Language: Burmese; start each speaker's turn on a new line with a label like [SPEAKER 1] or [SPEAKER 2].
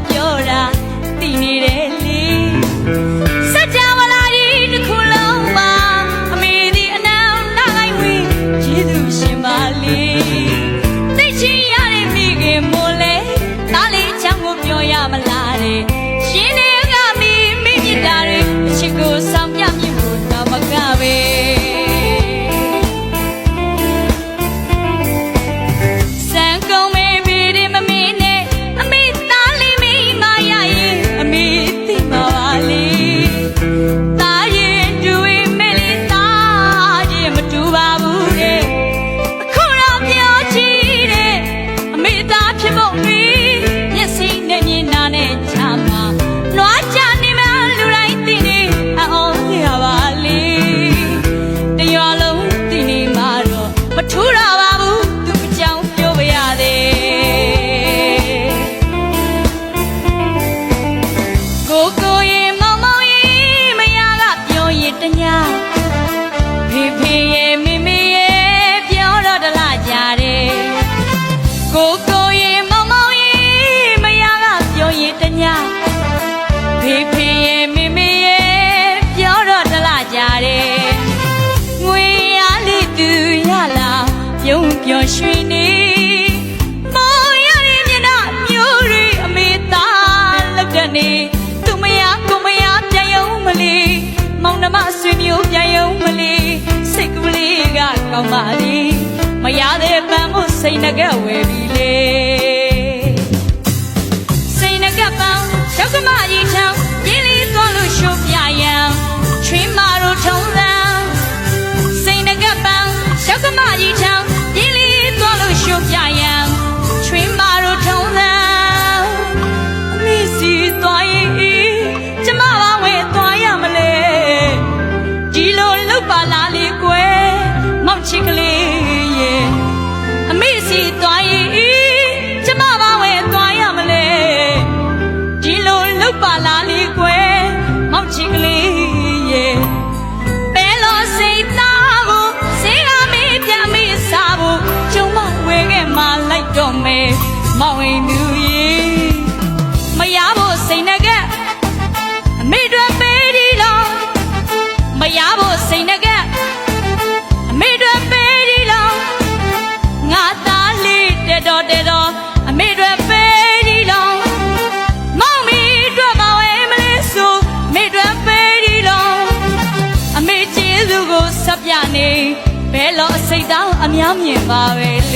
[SPEAKER 1] ပြောတာသိနေတယ်လေစัจ java လာကြီးတစ်ခုလုံးမှာအမေဒီအနံနိုင်ဝင်ကျေးဇူးရှင်ပါလေသိချင်ရတဲ့မိခင်မို့လဲသားလေးချမ်းကိုပြောရမလားတဲ့ရှင်တွေကမိမြစ်တာတွေအချစ်ကိုဆောင်ပြမြင့်ဖို့တော့မကပဲပျော်ရွှင်နေမောင်ရတဲ့မျက်နှာမျိုးတွေအမေသားလက်တနေသူမယားကိုမယားပြန်ယုံမလေးမောင်နှမဆွေမျိုးပြန်ယုံမလေးစိတ်ကလေးကကောင်းပါလေမရတဲ့ပန်းမို့စိတ်ငကက်ဝယ်ပြီလေစိတ်ငကက်ပန်းရောက်ကမကြီးချောင်းရင်းလေးသွားလို့ရှိုးပြရန်ချွေးမတို့ထုံးလန်းစိတ်ငကက်ပန်းရောက်ကမကြီးချောင်းရှုပ်ပြရန်ချွေးမတို့ထုံးလန်းအမေစီသွားရင်ကျမဘာဝဲသွားရမလဲဒီလိုလှုပ်ပါလားလေကွယ်မောင်ချစ်ကလေးရဲ့အမေစီသွားရင်ကျမဘာဝဲသွားရမလဲဒီလိုလှုပ်ပါလားလေကွယ်မောင်ချစ်ကလေးရဲ့ပဲလို့စိတ်သားကိုစေးကမေးပြမေးစားဖို့မလိုက်တော့မယ်မောင်ရင်သူရေမရဖို့စိတ်ငကအမေတို့ပေးဒီလောမရဖို့စိတ်ငကအမေတို့ပေးဒီလောငါသားလေးတဲ့တော့အမေတို့ပေးဒီလောမောင်မီတို့မဝဲမလေးဆိုမေတို့ပေးဒီလောအမေကျေးဇူးကိုဆက်ပြနေဘဲလို့စိတ်တောင်းအများမြင်ပါပဲလေ